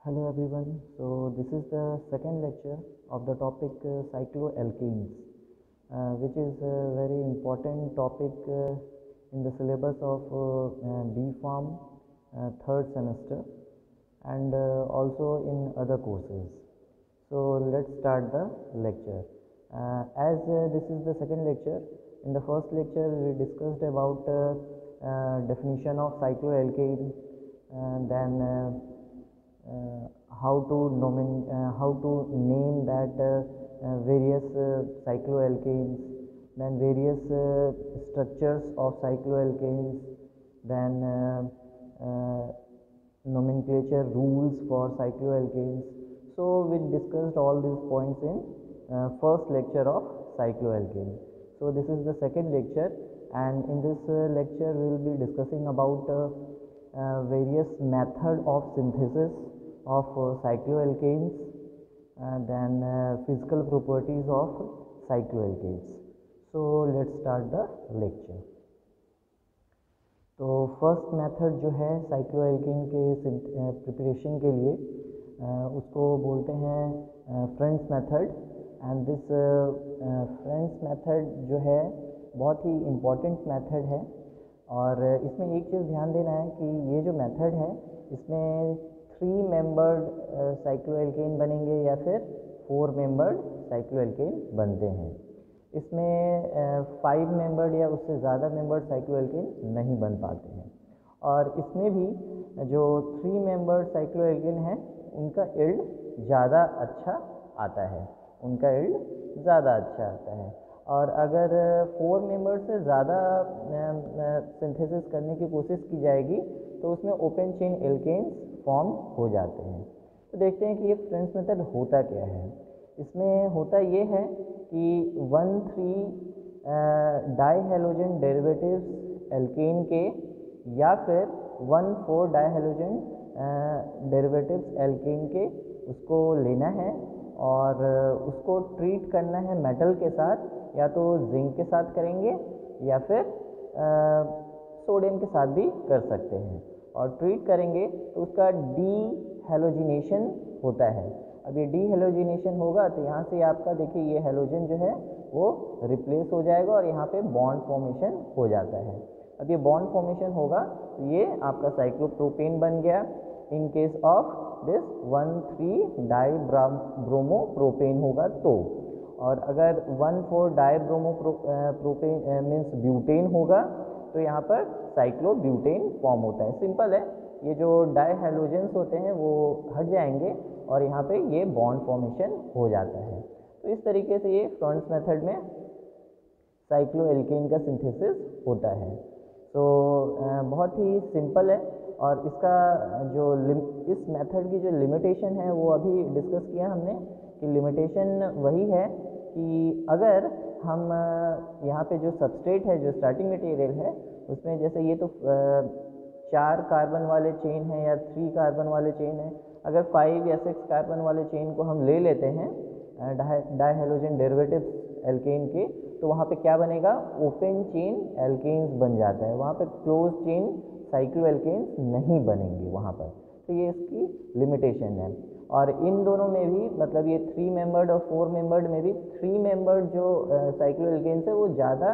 Hello everyone. So this is the second lecture of the topic cycloalkanes, which is a very important topic in the syllabus of B Pharm third semester and also in other courses. So let's start the lecture. As this is the second lecture, in the first lecture we discussed about definition of cycloalkane, then how to name that various cycloalkanes, then various structures of cycloalkanes, then nomenclature rules for cycloalkanes. So we discussed all these points in first lecture of cycloalkane. So this is the second lecture, and in this lecture we will be discussing about various method of synthesis of cycloalkanes, then physical properties of cycloalkanes. So let's start the lecture. तो first method जो है cycloalkane के preparation के लिए उसको बोलते हैं friends method, and this friends method जो है बहुत ही इम्पॉर्टेंट मेथड है। और इसमें एक चीज़ ध्यान देना है कि ये जो मेथड है इसमें 3 मेंबर्ड साइक्लोएल्केन बनेंगे या फिर 4 मेंबर्ड साइक्लोएल्केन बनते हैं। इसमें 5 मेंबर्ड या उससे ज़्यादा मेंबर्ड साइक्लोएल्केन नहीं बन पाते हैं। और इसमें भी जो 3 मेंबर्ड साइक्लोएल्केन है उनका इल्ड ज़्यादा अच्छा आता है, और अगर 4 मेंबर्ड से ज़्यादा सिंथेसिस करने की कोशिश की जाएगी तो उसमें ओपन चेन एल्केन्स फॉर्म हो जाते हैं। तो देखते हैं कि ये फ्रेंड्स मेथड होता क्या है। इसमें होता ये है कि 1,3 डाईहेलोजन डेरिवेटिव्स एल्केन के या फिर 1,4 डाईहेलोजन डेरिवेटिव्स एल्केन के उसको लेना है और उसको ट्रीट करना है मेटल के साथ, या तो जिंक के साथ करेंगे या फिर सोडियम के साथ भी कर सकते हैं। और ट्रीट करेंगे तो उसका डीहेलोजिनेशन होता है। अब ये डीहेलोजिनेशन होगा तो यहाँ से आपका देखिए ये हेलोजन जो है वो रिप्लेस हो जाएगा और यहाँ पे बॉन्ड फॉर्मेशन हो जाता है। अब ये बॉन्ड फॉर्मेशन होगा तो ये आपका साइक्लोप्रोपेन बन गया इन केस ऑफ दिस 1,3 डाईब्रोमोप्रोपेन होगा तो। और अगर 1,4 डाईब्रोमोप्रोपेन मीन्स ब्यूटेन होगा तो यहाँ पर साइक्लोब्यूटेन फॉर्म होता है। सिंपल है, ये जो डाईहेलोजेंस होते हैं वो हट जाएंगे और यहाँ पे ये बॉन्ड फॉर्मेशन हो जाता है। तो इस तरीके से ये फ्रेंड्स मेथड में साइक्लोएल्केन का सिंथेसिस होता है। तो बहुत ही सिंपल है, और इसका जो इस मेथड की जो लिमिटेशन है वो अभी डिस्कस किया हमने कि लिमिटेशन वही है कि अगर हम यहाँ पे जो सबस्ट्रेट है, जो स्टार्टिंग मटेरियल है, उसमें जैसे ये तो 4 कार्बन वाले चेन है या 3 कार्बन वाले चेन है, अगर 5 या 6 कार्बन वाले चेन को हम ले लेते हैं डाईहेलोजन डेरिवेटिव्स एल्केन के, तो वहाँ पे क्या बनेगा, ओपन चेन एल्केन्स बन जाता है, वहाँ पे क्लोज चेन साइक्लोएल्केन्स नहीं बनेंगे वहाँ पर। तो ये इसकी लिमिटेशन है। और इन दोनों में भी मतलब ये 3 मेंबर्ड और 4 मेंबर्ड में भी 3 मेंबर्ड जो साइक्लोएल्केन्स है वो ज़्यादा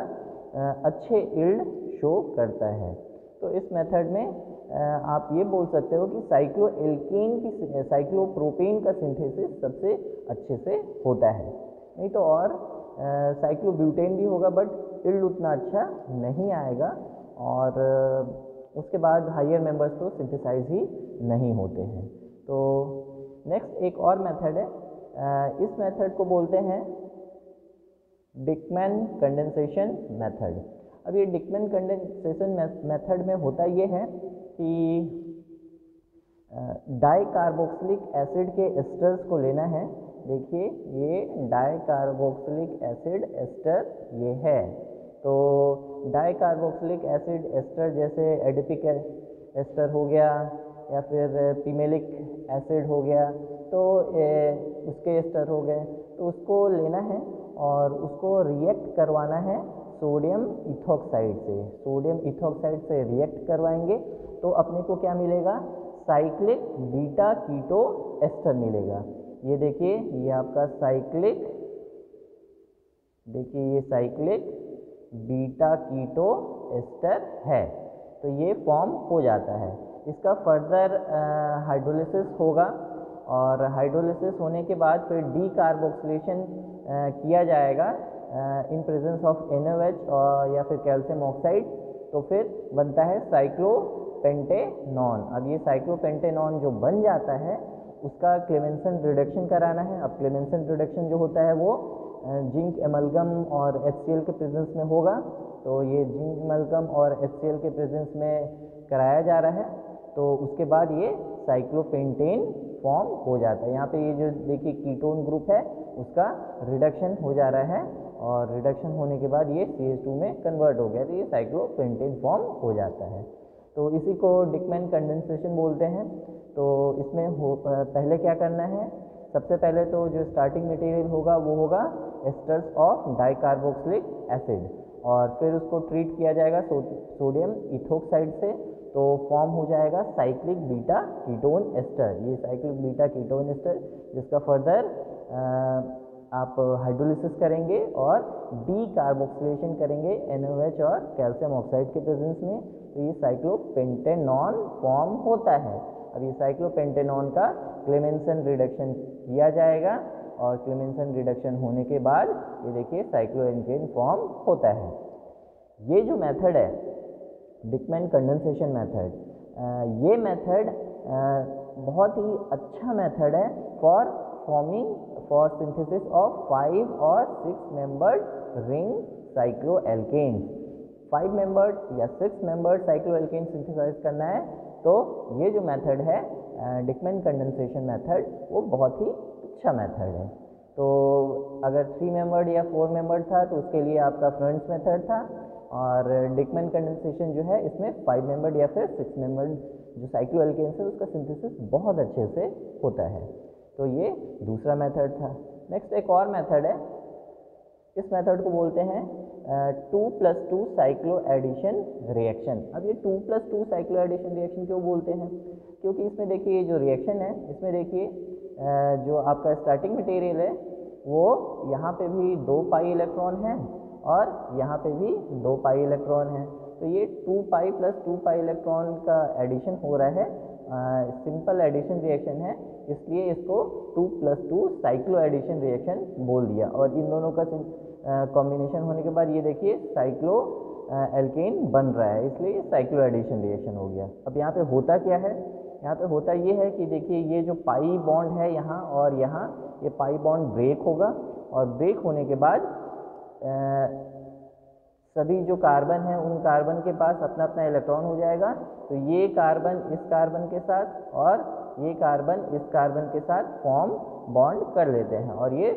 अच्छे इल्ड शो करता है। तो इस मेथड में आप ये बोल सकते हो कि साइक्लोएल्केन की साइक्लोप्रोपेन का सिंथेसिस सबसे अच्छे से होता है। नहीं तो और साइक्लोब्यूटेन भी होगा बट इल्ड उतना अच्छा नहीं आएगा, और उसके बाद हायर मेंबर्स तो सिंथेसाइज ही नहीं होते हैं। तो नेक्स्ट एक और मेथड है, इस मेथड को बोलते हैं डिकमैन कंडेंसेशन मेथड। अब ये डिकमैन कंडेंसेशन मेथड में होता ये है कि डाईकार्बोक्सिलिक एसिड के एस्टर्स को लेना है। देखिए ये डाईकार्बोक्सिलिक एसिड एस्टर ये है, तो डाईकार्बोक्सिलिक एसिड एस्टर जैसे एडिपिक एस्टर हो गया या फिर पिमेलिक एसिड हो गया, तो उसके एस्टर हो गए, तो उसको लेना है और उसको रिएक्ट करवाना है सोडियम इथॉक्साइड से। सोडियम इथॉक्साइड से रिएक्ट करवाएंगे तो अपने को क्या मिलेगा, साइक्लिक बीटा कीटो एस्टर मिलेगा। ये देखिए, ये आपका साइक्लिक, देखिए ये साइक्लिक बीटा कीटो एस्टर है, तो ये फॉर्म हो जाता है। इसका फर्दर हाइड्रोलिसिस होगा और हाइड्रोलिसिस होने के बाद फिर डी कार्बोक्सिलेशन किया जाएगा इन प्रेजेंस ऑफ NaOH या फिर कैल्शियम ऑक्साइड, तो फिर बनता है साइक्लोपेंटेनॉन। अब ये साइक्लोपेंटेनॉन जो बन जाता है उसका क्लेमेंसन रिडक्शन कराना है। अब क्लेमेंसन रिडक्शन जो होता है वो जिंक एमलगम और HCl के प्रेजेंस में होगा, तो ये जिंक एमलगम और HCl के प्रेजेंस में कराया जा रहा है, तो उसके बाद ये साइक्लोपेंटेन फॉर्म हो जाता है। यहाँ पे ये जो देखिए कीटोन ग्रुप है उसका रिडक्शन हो जा रहा है और रिडक्शन होने के बाद ये CH2 में कन्वर्ट हो गया, तो ये साइक्लोपेंटेन फॉर्म हो जाता है। तो इसी को डिकमैन कंडेंसेशन बोलते हैं। तो इसमें पहले क्या करना है, सबसे पहले तो जो स्टार्टिंग मटेरियल होगा वो होगा एस्टर्स ऑफ डाइकार्बोक्सिलिक एसिड, और फिर उसको ट्रीट किया जाएगा सोडियम इथोक्साइड से, तो फॉर्म हो जाएगा साइक्लिक बीटा कीटोन एस्टर। ये साइक्लिक बीटा कीटोन एस्टर जिसका फर्दर आप हाइड्रोलिसिस करेंगे और डी कार्बोक्सिलेशन करेंगे NaOH और कैल्शियम ऑक्साइड के प्रेजेंस में, तो ये साइक्लोपेंटेनॉन फॉर्म होता है। अब ये साइक्लोपेंटेनॉन का क्लेमेंसन रिडक्शन किया जाएगा और क्लेमेंसन रिडक्शन होने के बाद ये देखिए साइक्लोएल्केन फॉर्म होता है। ये जो मेथड है डिकमैन कंडेंसेशन मेथड, ये मेथड बहुत ही अच्छा मेथड है फॉर सिंथेसिस ऑफ 5 और 6 मेंबर्ड रिंग साइक्लोएल्केन। 5 मेंबर्ड या 6 मेंबर्ड साइक्लोएल्केन सिंथेसाइज करना है, तो ये जो मेथड है डिकमैन कंडेंसेशन मेथड, वो बहुत ही अच्छा मेथड है। तो अगर 3 मेंबर्ड या 4 मेंबर्ड था तो उसके लिए आपका फ्रेंड्स मेथड था, और डिकमैन कंडेंसेशन जो है इसमें 5 मेंबर्ड या फिर 6 मेंबर्ड जो साइक्लोएल्केन्स है उसका सिंथेसिस बहुत अच्छे से होता है, तो ये दूसरा मेथड था। नेक्स्ट एक और मेथड है, इस मेथड को बोलते हैं 2+2 साइक्लो एडिशन रिएक्शन। अब ये 2+2 साइक्लो एडिशन रिएक्शन क्यों बोलते हैं, क्योंकि इसमें देखिए ये जो रिएक्शन है इसमें देखिए जो आपका स्टार्टिंग मटेरियल है वो यहाँ पे भी 2 पाई इलेक्ट्रॉन है और यहाँ पे भी 2 पाई इलेक्ट्रॉन है, तो ये 2 पाई प्लस 2 पाई इलेक्ट्रॉन का एडिशन हो रहा है, सिंपल एडिशन रिएक्शन है, इसलिए इसको 2+2 साइक्लो एडिशन रिएक्शन बोल दिया। और इन दोनों का कॉम्बिनेशन होने के बाद ये देखिए साइक्लो एल्केन बन रहा है, इसलिए साइक्लो एडिशन रिएक्शन हो गया। अब यहाँ पे होता क्या है, यहाँ पे होता ये है कि देखिए ये जो पाई बॉन्ड है यहाँ और यहाँ, ये पाई बॉन्ड ब्रेक होगा और ब्रेक होने के बाद सभी जो कार्बन है उन कार्बन के पास अपना अपना इलेक्ट्रॉन हो जाएगा, तो ये कार्बन इस कार्बन के साथ और ये कार्बन इस कार्बन के साथ फॉर्म बॉन्ड कर लेते हैं और ये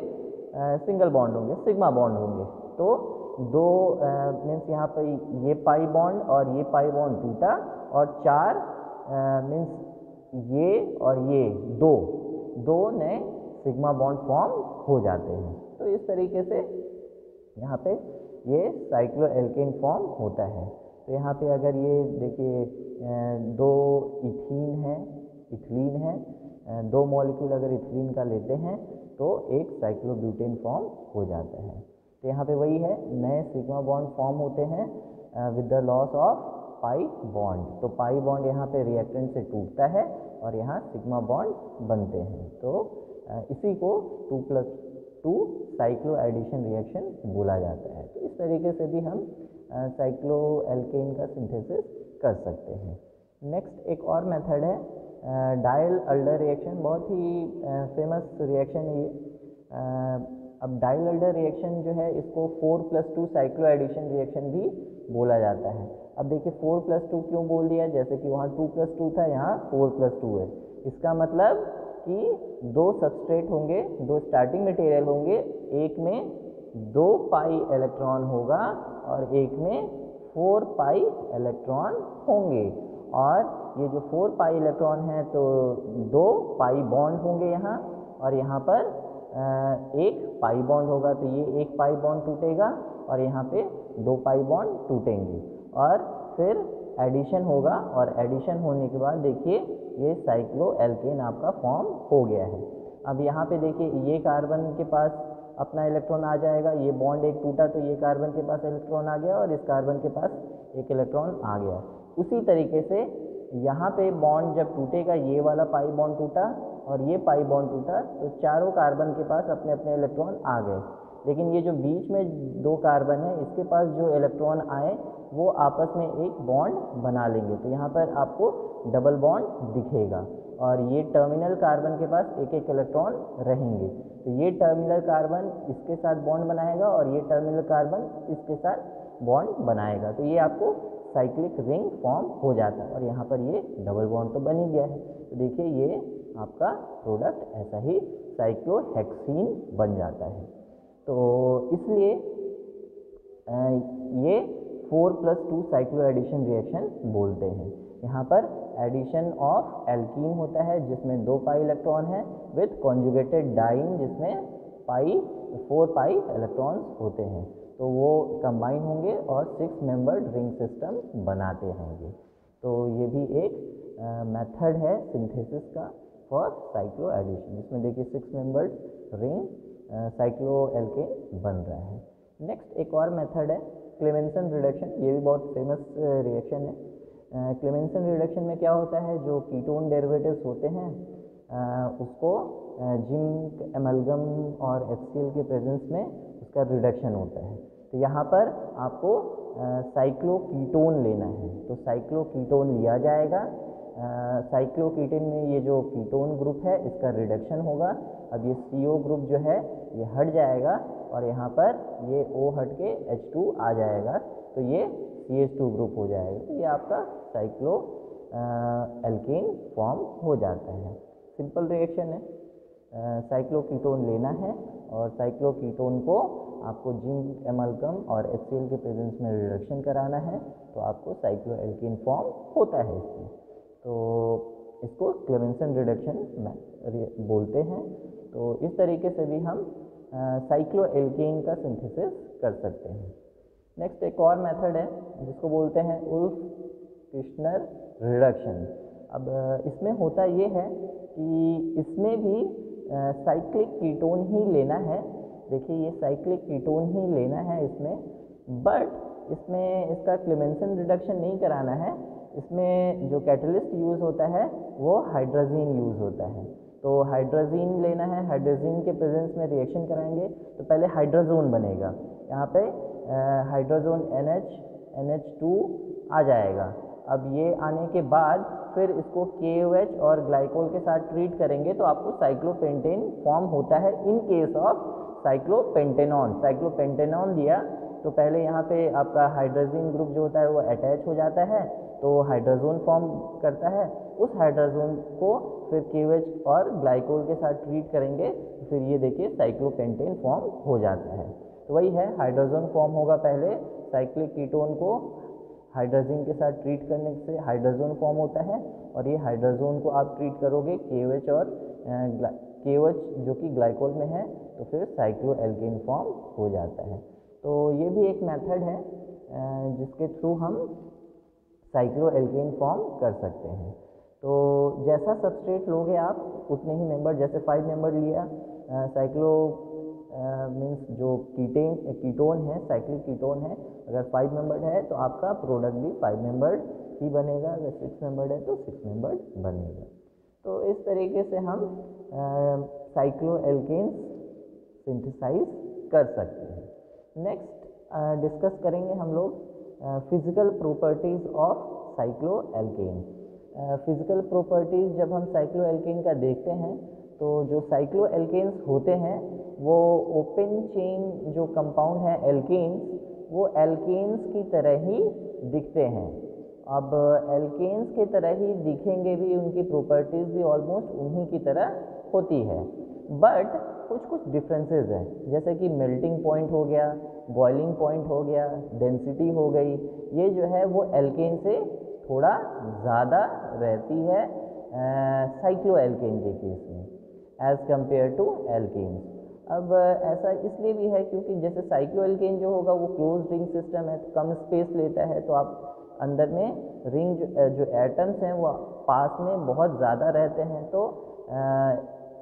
सिंगल बॉन्ड होंगे, सिग्मा बॉन्ड होंगे। तो दो मीन्स यहाँ पर ये पाई बॉन्ड और ये पाई बॉन्ड टूटा और 4 मीन्स ये और ये दो नए सिग्मा बॉन्ड फॉर्म हो जाते हैं। तो इस तरीके से यहाँ पे ये साइक्लो एल्केन फॉर्म होता है। तो यहाँ पे अगर ये देखिए 2 इथीन है, 2 मॉलिक्यूल अगर इथीन का लेते हैं तो एक साइक्लोब्यूटेन फॉर्म हो जाता है। तो यहाँ पे वही है, नए सिग्मा बॉन्ड फॉर्म होते हैं with the loss of pi bond. तो पाई बॉन्ड यहाँ पे रिएक्टेंट से टूटता है और यहाँ सिग्मा बॉन्ड बनते हैं, तो इसी को 2+2 साइक्लो एडिशन रिएक्शन बोला जाता है। तो इस तरीके से भी हम साइक्लो एल्केन का सिंथेसिस कर सकते हैं। नेक्स्ट एक और मेथड है डायल अल्डर रिएक्शन, बहुत ही फेमस रिएक्शन है ये। अब डायल अल्डर रिएक्शन जो है इसको 4+2 साइक्लो एडिशन रिएक्शन भी बोला जाता है। अब देखिए 4+2 क्यों बोल दिया, जैसे कि वहाँ 2+2 था, यहाँ 4+2 है। इसका मतलब कि 2 सबस्ट्रेट होंगे, 2 स्टार्टिंग मटेरियल होंगे, एक में 2 पाई इलेक्ट्रॉन होगा और एक में 4 पाई इलेक्ट्रॉन होंगे। और ये जो 4 पाई इलेक्ट्रॉन है तो 2 पाई बॉन्ड होंगे यहाँ और यहाँ पर एक पाई बॉन्ड होगा, तो ये एक पाई बॉन्ड टूटेगा और यहाँ पे 2 पाई बॉन्ड टूटेंगे और फिर एडिशन होगा। और एडिशन होने के बाद देखिए ये साइक्लोएल्केन आपका फॉर्म हो गया है। अब यहाँ पे देखिए ये कार्बन के पास अपना इलेक्ट्रॉन आ जाएगा, ये बॉन्ड एक टूटा तो ये कार्बन के पास इलेक्ट्रॉन आ गया और इस कार्बन के पास एक इलेक्ट्रॉन आ गया। उसी तरीके से यहाँ पे बॉन्ड जब टूटेगा, ये वाला पाई बॉन्ड टूटा और ये पाई बॉन्ड टूटा, तो चारों कार्बन के पास अपने अपने इलेक्ट्रॉन आ गए। लेकिन ये जो बीच में दो कार्बन है, इसके पास जो इलेक्ट्रॉन आए वो आपस में एक बॉन्ड बना लेंगे, तो यहाँ पर आपको डबल बॉन्ड दिखेगा और ये टर्मिनल कार्बन के पास एक एक इलेक्ट्रॉन रहेंगे। तो ये टर्मिनल कार्बन इसके साथ बॉन्ड बनाएगा और ये टर्मिनल कार्बन इसके साथ बॉन्ड बनाएगा, तो ये आपको साइक्लिक रिंग फॉर्म हो जाता है और यहाँ पर ये डबल बॉन्ड तो बन ही गया है। तो देखिए ये आपका प्रोडक्ट ऐसा ही साइक्लोहेक्सीन बन जाता है। तो इसलिए ये 4+2 साइक्लो एडिशन रिएक्शन बोलते हैं। यहाँ पर एडिशन ऑफ एल्कीन होता है जिसमें 2 पाई इलेक्ट्रॉन है विथ कॉन्जुगेटेड डाइन जिसमें 4 पाई इलेक्ट्रॉन्स होते हैं, तो वो कंबाइन होंगे और 6 मेंबर्ड रिंग सिस्टम बनाते होंगे। तो ये भी एक मेथड है सिंथेसिस का फॉर साइक्लो एडिशन, जिसमें देखिए 6 मेंबर्ड रिंग साइक्लोएल्केन बन रहा है। नेक्स्ट एक और मेथड है क्लेमेंसन रिडक्शन, ये भी बहुत फेमस रिएक्शन है। क्लेमेंसन रिडक्शन में क्या होता है, जो कीटोन डेरिवेटिव्स होते हैं उसको जिंक एमलगम और HCl के प्रेजेंस में उसका रिडक्शन होता है। तो यहाँ पर आपको साइक्लोकीटोन लेना है, तो साइक्लोकीटोन लिया जाएगा। साइक्लोकीटोन में ये जो कीटोन ग्रुप है इसका रिडक्शन होगा। अब ये CO ग्रुप जो है ये हट जाएगा और यहाँ पर ये O हट के H2 आ जाएगा, तो ये CH2 ग्रुप हो जाएगा। तो ये आपका साइक्लो एल्केन फॉर्म हो जाता है। सिंपल रिएक्शन है, साइक्लोकीटोन लेना है और साइक्लोकीटोन को आपको जिंक एमलगम और HCl के प्रेजेंस में रिडक्शन कराना है, तो आपको साइक्लोएल्केन फॉर्म होता है इसमें। तो इसको क्लेमेंसन रिडक्शन बोलते हैं। तो इस तरीके से भी हम साइक्लोएल्केन का सिंथेसिस कर सकते हैं। नेक्स्ट एक और मेथड है जिसको बोलते हैं उल्फ-किर्चनर रिडक्शन। अब इसमें होता ये है कि इसमें भी साइक्लिक कीटोन ही लेना है। देखिए ये साइक्लिक कीटोन ही लेना है इसमें, बट इसमें इसका क्लेमेंसन रिडक्शन नहीं कराना है। इसमें जो कैटलिस्ट यूज़ होता है वो हाइड्रोजीन यूज़ होता है। तो हाइड्रोजीन लेना है, हाइड्रोजीन के प्रेजेंस में रिएक्शन कराएंगे तो पहले हाइड्रोजोन बनेगा, यहाँ पे हाइड्रोजोन NH2 आ जाएगा। अब ये आने के बाद फिर इसको KOH और ग्लाइकोल के साथ ट्रीट करेंगे तो आपको साइक्लोपेंटेन फॉर्म होता है in case of cyclopentanone. Cyclopentanone दिया तो पहले यहाँ पे आपका हाइड्रोजन ग्रुप जो होता है वो अटैच हो जाता है, तो हाइड्रोजोन फॉर्म करता है। उस हाइड्रोजोन को फिर KOH और ग्लाइकोल के साथ ट्रीट करेंगे, फिर ये देखिए साइक्लोपेंटेन फॉर्म हो जाता है। तो वही है, हाइड्रोजन फॉर्म होगा पहले, साइक्लिक कीटोन को हाइड्रोजन के साथ ट्रीट करने से हाइड्रोजन फॉर्म होता है और ये हाइड्रोजन को आप ट्रीट करोगे KOH और KOH जो कि ग्लाइकोल में है, तो फिर साइक्लोएल्केन फॉर्म हो जाता है। तो ये भी एक मेथड है जिसके थ्रू हम साइक्लोएल्केन फॉर्म कर सकते हैं। तो जैसा सबस्ट्रेट लोगे आप उतने ही मेंबर, जैसे 5 मेंबर लिया साइक्लो मीन्स जो कीटोन है, साइक्लिक कीटोन है, अगर 5 मेंबर्ड है तो आपका प्रोडक्ट भी 5 मेंबर्ड ही बनेगा, अगर 6 मेंबर्ड है तो 6 मेंबर्ड बनेगा। तो इस तरीके से हम साइक्लोएल्केन्स सिंथेसाइज कर सकते हैं। नेक्स्ट डिस्कस करेंगे हम लोग physical properties of cycloalkane. Physical properties जब हम साइक्लोएल्केन का देखते हैं तो जो साइक्लोएल्केन्स होते हैं वो ओपन चेन जो कंपाउंड है एल्केन्स, वो एल्केन्स की तरह ही दिखते हैं। अब एल्केन्स की तरह ही दिखेंगे भी, उनकी प्रॉपर्टीज़ भी ऑलमोस्ट उन्हीं की तरह होती है, बट कुछ डिफरेंसेस हैं, जैसे कि मेल्टिंग पॉइंट हो गया, बॉइलिंग पॉइंट हो गया, डेंसिटी हो गई, ये जो है वो एल्केन से थोड़ा ज़्यादा रहती है साइक्लोएल्केन के केस में एज़ कम्पेयर टू एल्केन्स। अब ऐसा इसलिए भी है क्योंकि जैसे साइक्लोएल्केन जो होगा वो क्लोज रिंग सिस्टम है, तो कम स्पेस लेता है, तो आप अंदर में रिंग जो एटम्स हैं वो पास में बहुत ज़्यादा रहते हैं तो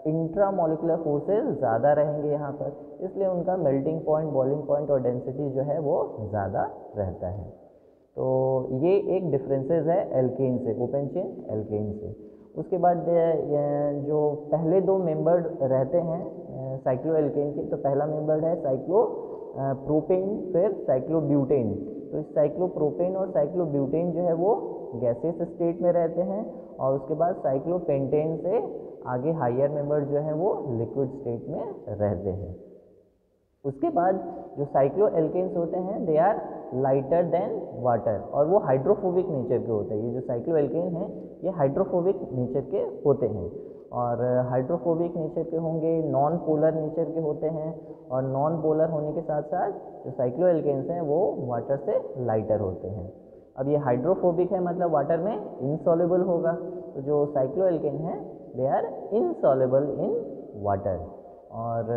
इंट्रामोलिकुलर फोर्सेस ज़्यादा रहेंगे यहाँ पर, इसलिए उनका मेल्टिंग पॉइंट, बॉइलिंग पॉइंट और डेंसिटी जो है वो ज़्यादा रहता है। तो ये एक डिफरेंसेस है एल्केन से, ओपन चेन एल्केन से। उसके बाद जो पहले दो मेंबर्ड रहते हैं साइक्लो एल्केन के, तो पहला मेंबर्ड है साइक्लो प्रोपेन, फिर साइक्लोब्यूटेन। तो इस साइक्लोप्रोपेन और साइक्लोब्यूटेन जो है वो गैसेस स्टेट में रहते हैं, और उसके बाद साइक्लोपेंटेन से आगे हायर मेंबर जो है वो लिक्विड स्टेट में रहते हैं। उसके बाद जो साइक्लो एल्केन्स होते हैं they are lighter than water, और वो हाइड्रोफोबिक नेचर के होते हैं। ये जो साइक्लो एल्केन हैं ये हाइड्रोफोबिक नेचर के होते हैं, और हाइड्रोफोबिक नेचर के होंगे, नॉन पोलर नेचर के होते हैं, और नॉन पोलर होने के साथ साथ जो साइक्लो एल्केन्स हैं वो वाटर से लाइटर होते हैं। अब ये हाइड्रोफोबिक है मतलब वाटर में इनसॉल्युबल होगा, तो जो साइक्लो एल्केन है they are insoluble in water. और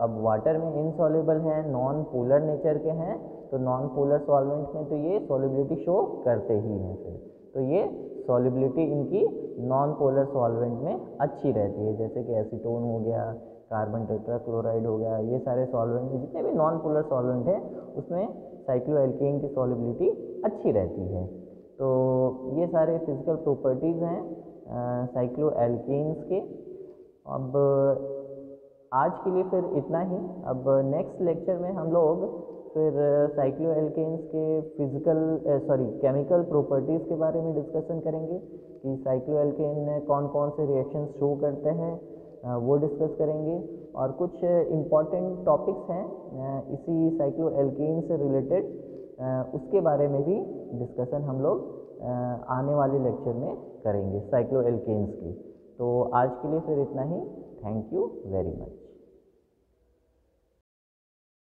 अब वाटर में इनसॉल्युबल हैं, नॉन पोलर नेचर के हैं, तो नॉन पोलर सॉल्वेंट में तो ये सॉल्युबिलिटी शो करते ही हैं फिर, तो ये सॉल्युबिलिटी इनकी नॉन पोलर सॉल्वेंट में अच्छी रहती है, जैसे कि एसीटोन हो गया, कार्बन टेट्राक्लोराइड हो गया, ये सारे सॉल्वेंट में जितने भी नॉन पोलर सॉल्वेंट हैं उसमें साइक्लो एल्केन की सॉल्युबिलिटी अच्छी रहती है। तो ये सारे फिजिकल प्रॉपर्टीज़ हैं साइक्लो एल्केन्स के। अब आज के लिए फिर इतना ही। अब नेक्स्ट लेक्चर में हम लोग फिर साइक्लो एल्केन्स के केमिकल प्रॉपर्टीज़ के बारे में डिस्कशन करेंगे कि साइक्लो एल्केन कौन कौन से रिएक्शंस शो करते हैं, वो डिस्कस करेंगे। और कुछ इम्पॉर्टेंट टॉपिक्स हैं इसी साइक्लो एल्केन से रिलेटेड, उसके बारे में भी डिस्कशन हम लोग आने वाले लेक्चर में करेंगे साइक्लो एल्केन्स की। तो आज के लिए फिर इतना ही। Thank you very much.